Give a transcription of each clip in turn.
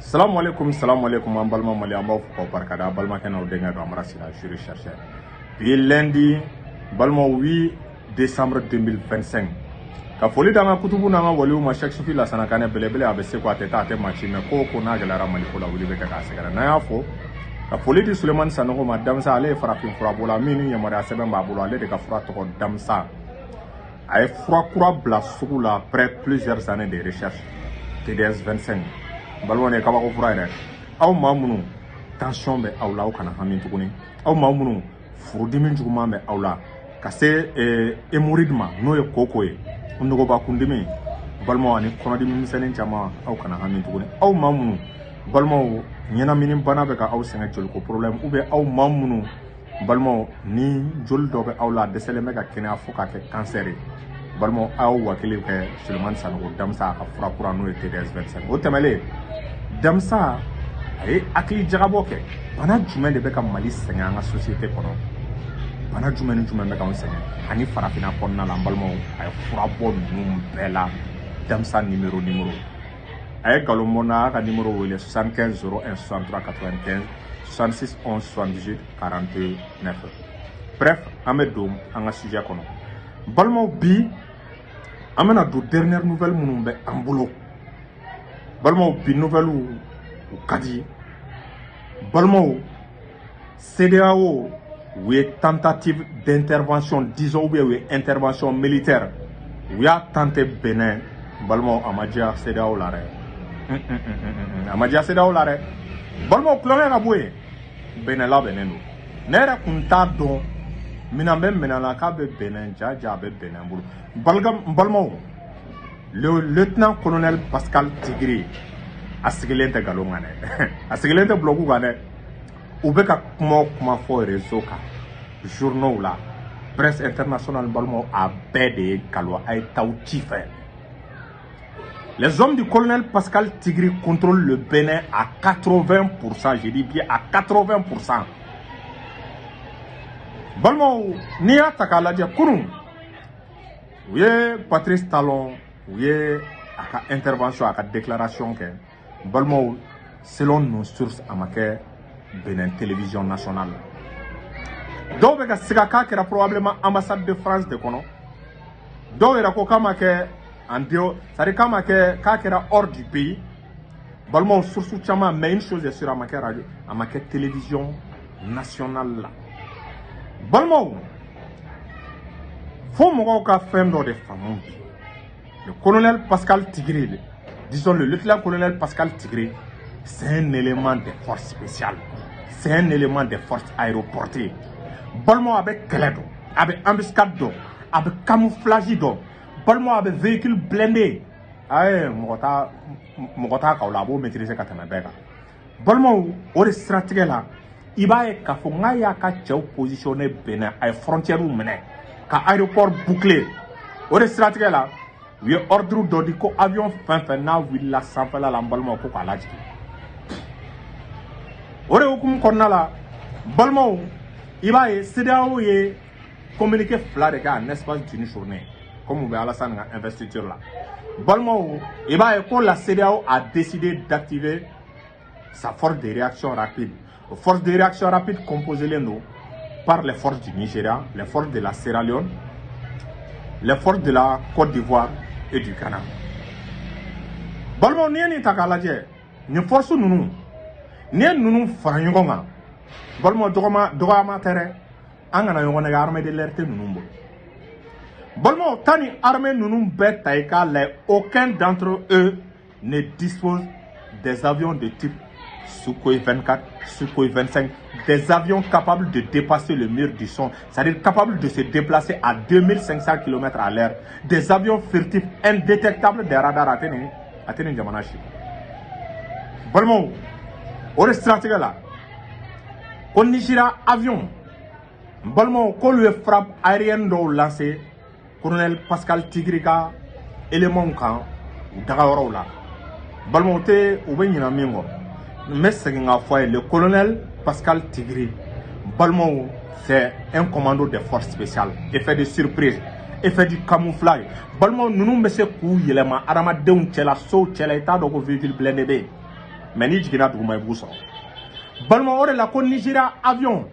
Salam alaikum, en balma mali en baf ko barkada balma kana denga do amra sila juri chercher. Puis lundi balma 8 décembre 2025. Ka foli danga kutubu na nga wali ma chaque sufi la sanakane belebele abese ko ateta ate machine ko na galara mali ko la wuli be ka segara na yafo. Ka foli di Suleiman Sanogo madam sa ale farafin fura bola mini yamara sebe mbabulo ale de ka fura to damsa. Ay fura kura bla sugu la après plusieurs années de recherche. TDS 25. Balwane kaba ko fura yɛrɛ aw maa minnu tension bɛ aw la aw kana hami tuguni aw maa minnu furudimi juguman bɛ aw la ka se hémorroïde ma n'o ye koko ye nɔgɔba kundimi balimaw ani kɔnɔdimi misɛnnin caman aw kana hami tuguni aw maa minnu balimaw ɲɛnamini bana bɛ ka aw sɛgɛn joliko problème ou bien aw maa minnu balimaw ni joli dɔ bɛ aw la dɛsɛlen bɛ ka kɛnɛya fo ka kɛ cancer ye balimaw aw wakili kɛ Sulemani Sanogo damsa ka fura kura n'o ye TDS 25 o tɛmɛlen damsa a ye hakili jagabɔ kɛ bana jumɛn de bɛ ka Mali sɛgɛn an ka société kɔnɔ bana jumɛn ni jumɛn bɛ ka anw sɛgɛn ani farafinna kɔnɔna la an balimaw a ye fura bɔ ninnu bɛɛ la damsa numéro a ye galon bɔ n'a ka numéro wele 75 01 63 95 66 11 78 49 bref an bɛ don an ka sujet kɔnɔ balimaw bi an bɛna don dernière nouvelle minnu bɛ an bolo balimaw bi nouvelle u ka di balimaw CEDEAO u ye tentative d'intervention disons ou bien u ye intervention militaire u y'a tenté Benin balimaw a ma diya CEDEAO la dɛ a ma diya CEDEAO la dɛ balimaw kulonkɛ ka bɔ yen Benin labɛnnen don ne yɛrɛ kun t'a dɔn mina bɛ Benin la k'a bɛ Benin jaja a bɛ Benin bolo balimaw le lieutenant colonel Pascal Tigiri a sigilen tɛ galon kan dɛ a sigilen tɛ blogu kan dɛ u bɛ ka kuma fɔ réseau kan journaux la presse internationale balimaw a bɛɛ de ye galon a ye taw ci fɛ les hommes du colonel Pascal Tigiri contrôlent le Bénin à 80%, je dis bien à 80%. Balimaw n'i y'a ta k'a lajɛ kunun u ye Patrice Talon u ye a ka intervention a ka déclaration kɛ balimaw selon nos sources a ma kɛ Benin télévision nationale dɔw bɛ ka siga k'a kɛra probablement ambassade de France de kɔnɔ dɔw yɛrɛ ko k'a ma kɛ en dehors c'est-à-dire k'a ma kɛ k'a kɛra hors du pays balimaw source caman mais une chose est sûre a ma kɛ radio a ma kɛ télévision nationale la balimaw fo mɔgɔw ka fɛn dɔ de faamu bi le colonel Pascal Tigiri disons le lieutenant-colonel Pascal Tigiri c'est un élément des forces spéciales c'est un élément des forces aéroportées balimaw a bɛ kɛlɛ dɔn a bɛ embuscade dɔn a bɛ camouflage dɔn balimaw a bɛ véhicule blindé aye mɔgɔ t'a k'aw la a b'o maîtriser ka tɛmɛ bɛɛ kan balimaw o de siratigɛ la i b'a ye k'a fɔ n'a y'a ka cɛw positionné Benin a ye frontière minɛ ka aéroport boucler o de siratigɛ la u ye ordre dɔ di ko avion fɛn fɛn n'a wulila sanfɛla la an balimaw ko k'a lajigin o de hukumu kɔnɔna la balimaw i b'a ye CEDEAO ye communiqué fila de kɛ en espace d'une journée comme u bɛ Alassane ka investiture la balimaw i b'a ye ko la CEDEAO a décidé d'activer sa force de réaction rapide force de réaction rapide composée par les forces du Nigeria, les forces de la Sierra Leone, les forces de la Côte d'Ivoire et du Ghana. Balimaw n'i ye nin ta k'a lajɛ nin force ninnu n'i ye ninnu fara ɲɔgɔn kan balimaw dɔgɔyama tɛ dɛ an kana ɲɔgɔn nɛgɛ armée de l'air tɛ ninnu bolo balimaw taa ni armée ninnu bɛɛ ta i k'a lajɛ aucun d'entre eux ne dispose des avions de type Sukhoi 24, Sukhoi 25, des avions capables de dépasser le mur du son, c'est-à-dire capables de se déplacer à 2500 km à l'heure, des avions furtifs indétectables des radars Atene Jamanashi. Balimaw, o de siratigɛ la, ko Nigeria avion, balimaw k'olu ye frappe aérienne dɔw lancé colonel Pascal Tigiri ka éléments kan u dagayɔrɔw la. Balimaw u bɛ ɲinɛ min kɔ. Mais c'est le colonel Pascal Tigiri balimaw c'est un commando des forces spéciales effet de surprise effet du camouflage balimaw ninnu bɛ se k'u yɛlɛma adamadenw cɛla sow cɛla i t'a dɔn ko véhicule blindé bɛ yen mais ni jigina duguma ibu sɔrɔ balima o de la ko Nigeria avion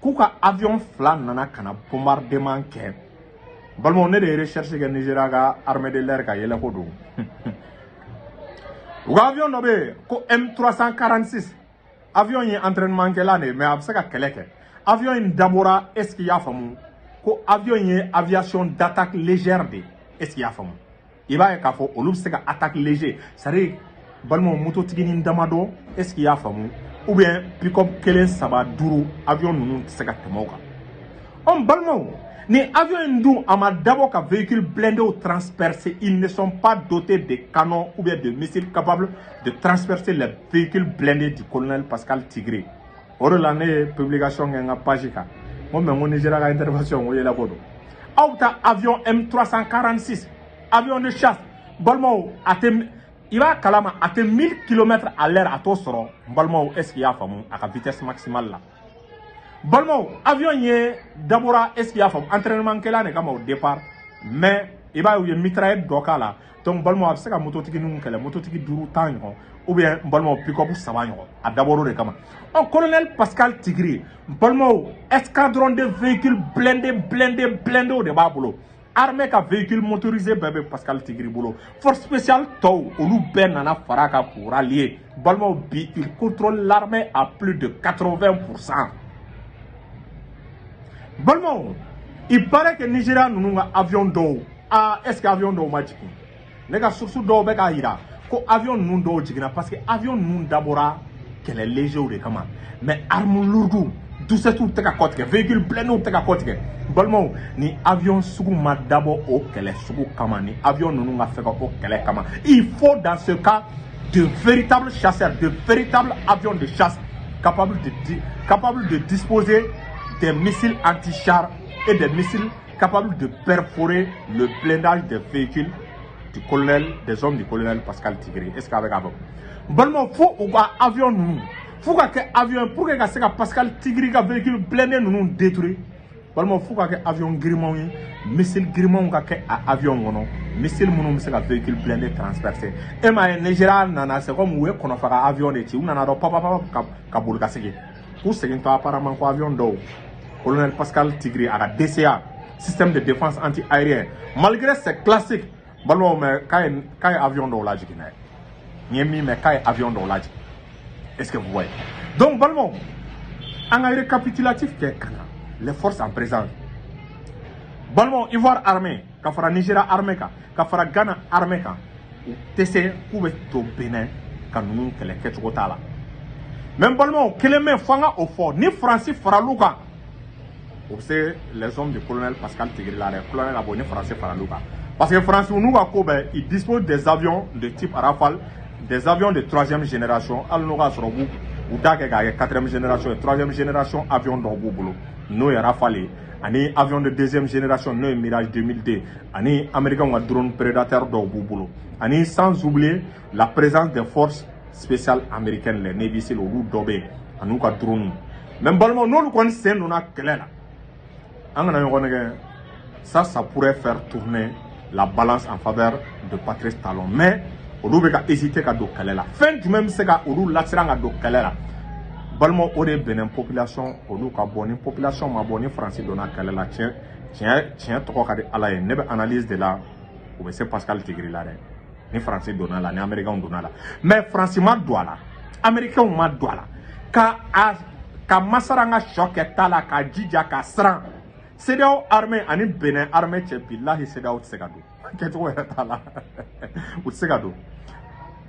k'u ka avion fila nana kana bombardement kɛ balima ne de ye recherche kɛ Nigeria ka armée de l'air ka yɛlɛ ko don u ka avion dɔ bɛ yen ko M346 avion ye entraînement kɛla de mais a bɛ se ka kɛlɛ kɛ avion in dabɔra est-ce qu'il y a faamu ko avion ye aviation d'attaque légère de est-ce qu'il y a faamu i b'a ye k'a fɔ olu bɛ se ka attaque léger c'est-à-dire balima mototigi ni damadɔ est-ce qu'il y a faamu ou bien pick-up kelen saba duuru avion ninnu tɛ se ka tɛmɛ o kan balimaw ni avion in dun a ma dabɔ ka véhicule blindé transpercer ils ne sont pas dotés de canons ou bien de missiles capables de transpercer les véhicules blindés du colonel Pascal Tigre o de la ne ye publication kɛ n ka page kan n ko Nigeria ka intervention o yɛlɛ ko don aw ta avion M346 avion de chasse balimaw a tɛ i b'a kalama a tɛ 1000 km à l'heure a t'o sɔrɔ balimaw est-ce qu'il y a faamu a ka vitesse maximale la balimaw avion ye dabɔra est-ce qu'il y a faamu entraînement kɛla de kama au départ mais i b'a ye u ye mitraillette dɔ k'a la donc balimaw a bɛ se ka mototigi ninnu kɛlɛ mototigi 5 10 ɲɔgɔn ou bien balimaw pick-up 7 ɲɔgɔn a dabɔra o de kama colonel Pascal Tigre balimaw escadron de véhicules blindés o de b'a bolo armée ka véhicule motorisé bɛɛ bɛ Pascal Tigre bolo force spéciale tɔw olu bɛɛ nana fara ka pour allier balimaw bi il contrôle l'armée à plus de 80%. Balimaw il paraît que Nigeria ninnu ka avion dɔw est-ce que avion dɔw ma jigin ne ka source dɔw bɛ k'a yira ko avion ninnu dɔw jiginna parce que avion ninnu dabɔra kɛlɛ léger de kama mais arme lourde dusetu tɛ ka kɔ tigɛ véhicule blindé tɛ ka kɔ tigɛ balimaw ni avion sugu ma dabɔ o kɛlɛ sugu kama ni avion ninnu ka fɛ ka o kɛlɛ kama il faut dans ce cas de véritables chasseurs de véritables avions de chasse capables de disposer des missiles anti-chars et des missiles capables de perforer le blindage des véhicules du colonel, des hommes du colonel Pascal Tigre. Est-ce qu'avec avant? Bon, faut ou pas avion nous? Faut que avion pour que Pascal Tigre ka véhicule blindé nous détruire. Bon, faut que avion grimon, missile grimon ka avion non, missile mon se ka véhicule blindé transpercé. Et ma Nigeria nana c'est comme où qu'on a fait avion de ti, ou nana papa kabul kasege. Pour ce qui est apparemment quoi avion d'eau. Colonel Pascal Tigre à la DCA, système de défense anti-aérien. Malgré ces classiques, ballon mais quand avion d'eau là, mais quand avion d'eau là, est-ce que vous voyez? Donc ballon, en récapitulatif les forces en présence. Ballon Ivoire armée, Kafara Nigeria armée, Kafara Ghana armée, TC pouvait to Bénin, quand nous que les Ketchotala. Même ballon, quel est fanga au fort, ni Francis Faralouka. C'est les hommes du colonel Pascal Tigre, le colonel abonné français Faralouka. Parce que France, il dispose des avions de type Rafale, des avions de 3e génération. Al-Noura Sorobou, ou Dagega, 4e génération et 3e génération avions d'Orboubolo. Nous, Rafale, ani avion de 2e génération, nous, Mirage 2002, ani Américain ou drone prédateur d'Orboubolo. Ani sans oublier la présence des forces spéciales américaines, les Navy SEAL, ou Dobé, ani drone. Même Balmo, nous, nous connaissons, nous, ça pourrait faire tourner la balance en faveur de Patrice Talon. Mais, on doit hésiter à faire la fin du même c'est qu'on doit faire la Balmo aurait bien une population, on doit bonne population, ma bonne français donna la tiens, trop à la analyse de la, ou c'est Pascal Tigre là, ni français donna la, ni américain donna la. Mais français m'a doit la, américain m'a doit la. Ka masaranga choque tala, ka djidja, ka sran. CEDEAO armée ani Bénin armée billahi CEDEAO tsegado keto era tala ou tsegado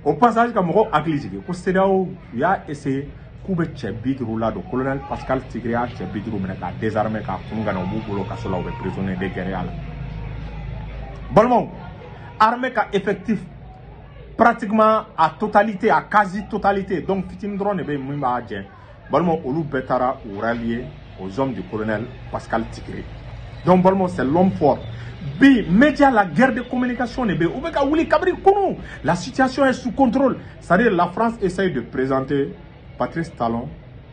au passage comme on aglisé ko CEDEAO ya essayé kube tchebidru la do colonel Pascal Tigre a tchebidru menaka désarmé ka kunga no bolo ka sola au prisonnier de guerre ala bon armée ka effectif pratiquement à totalité à quasi totalité donc fitim drone be mimba adjen bon olu betara ou rallier aux hommes du colonel Pascal Tigre. Donc, c'est l'homme fort. B, média, la guerre de communication, la situation est sous contrôle. C'est-à-dire la France essaye de présenter Patrice Talon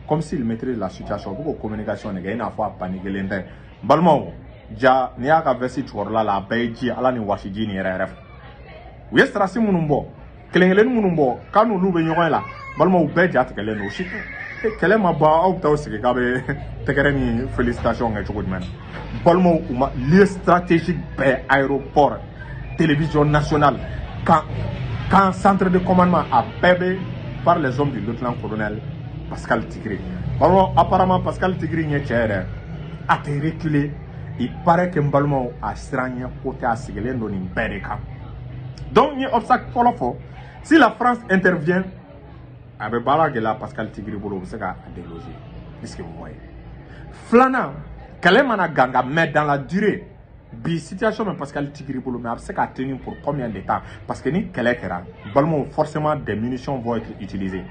comme s'il maîtrise la situation. Pour la communication, il y a une fois paniqué l'interne. Balmo, ja, n'y a qu'à verser la Beiji, ala ni Washington, ni RF. Oui, c'est assez mon nombre. Klengelen mon nombre. Quand nous l'oublions là, balimaw bɛɛ ja tigɛlen don si kɛlɛ ma ban aw bɛ taa sigi k'a bɛ tɛgɛrɛ ni félicitation kɛ cogo jumɛn na balimaw u ma lieu stratégique bɛɛ aéroport télévision nationale camp centre de commandement a bɛɛ bɛ par les hommes du lieutenant-colonel Pascal Tigre balimaw apparemment Pascal Tigre ɲɛ cɛ yɛrɛ a tɛ reculer il paraît que n balimaw a siran ɲɛ ko tɛ a sigilen don nin bɛɛ de kan donc n ye obstacle fɔlɔ fɔ si la France intervient a bɛ baara gɛlɛya Pascal Tigre bolo u bɛ se ka déloger est-ce que vous voyez filanan kɛlɛ mana ganga mais dans la durée bi situation bɛ Pascal Tigre bolo mais a bɛ se ka tenir pour combien de temps parce que ni kɛlɛ kɛra balimaw forcément des munitions vont être utilisées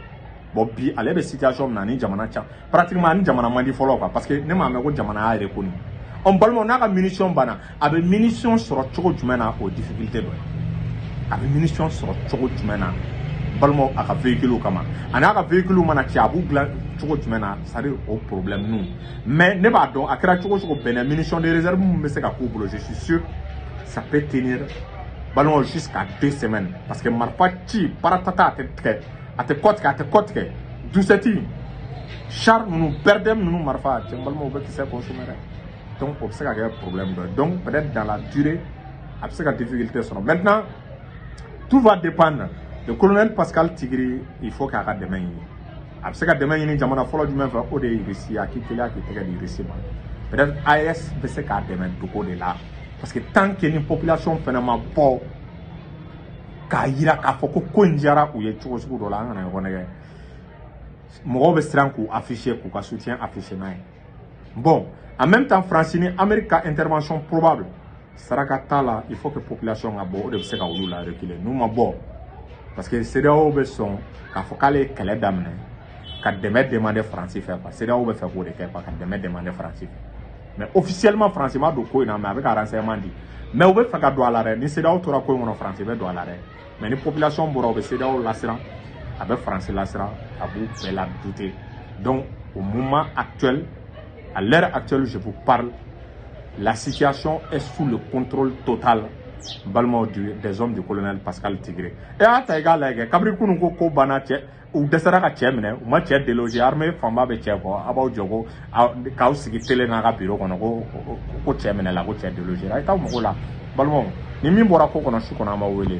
bon bi ale bɛ situation min na ni jamana can pratiquement ni jamana man di fɔlɔ quoi parce que ne m'a mɛn ko jamana y'a reconnu balimaw n'a ka munition banna a bɛ munition sɔrɔ cogo jumɛn na o difficulté dɔ ye a bɛ munition sɔrɔ cogo jumɛn na balimaw a ka véhicule kama a n'a ka véhicule mana ci a b'u dilan cogo jumɛn na c'est à dire o problème ninnu mais ne b'a dɔn a kɛra cogo cogo bɛnɛ munition de réserve mun bɛ se ka k'u bolo je suis sûr ça peut tenir balimaw jusqu'à 2 semaines parce que marifa ci paratata a tɛ tigɛ a tɛ kɔ tigɛ dusɛti char ninnu bɛrdɛm ninnu marifa cɛ balimaw bɛ kisɛ consommer dɛ donc o bɛ se ka kɛ problème dɔ ye donc peut-être dans la durée a bɛ se ka difficulté sɔrɔ maintenant tout va dépendre le colonel Pascal Tigre il faut k'a ka dɛmɛ ɲini a bɛ se ka dɛmɛ ɲini jamana fɔlɔ jumɛn fɛ o de ye Russie a k'i teliya k'i tɛgɛ di Russie ma peut-être AES bɛ se k'a dɛmɛ dogo de la parce que tant que ni population fɛnɛ ma bɔ k'a yira k'a fɔ ko in diyara u ye cogo sugu dɔ la an kana ɲɔgɔn nɛgɛ mɔgɔw bɛ siran k'u afficher k'u ka soutien afficher n'a ye bon en même temps France ni Amérique ka intervention probable saraka t'a la il faut que population ka bɔ o de bɛ se ka olu la reculer n'u ma bɔ parce que CEDEAO bɛ sɔn k'a fɔ k'ale ye kɛlɛ daminɛ ka dɛmɛ demander France fɛ quoi CEDEAO bɛ fɛ k'o de kɛ quoi ka dɛmɛ demander France fɛ mais officiellement France ma don ko in na mais a bɛ ka renseignement di mais u bɛ fɛ ka don a la dɛ ni CEDEAO tora ko in kɔnɔ France bɛ don a la dɛ mais ni population bɔra u bɛ CEDEAO lasiran a bɛ France lasiran a b'u bɛɛ la douter donc au moment actuel à l'heure actuelle je vous parle la situation est sous le contrôle total balimaw des hommes du colonel Pascal Tigre et a ta i k'a lajɛ kabiri kunun ko banna cɛ u dɛsɛra ka cɛ minɛ u ma cɛ déloger armée fanba bɛ cɛ bɔ a b'aw jɔ ko k'aw sigi télé n'a ka bureau kɔnɔ ko cɛ minɛ la ko cɛ déloger a ye t'aw mago la balimaw ni min bɔra ko kɔnɔ su kɔnɔ an b'aw wele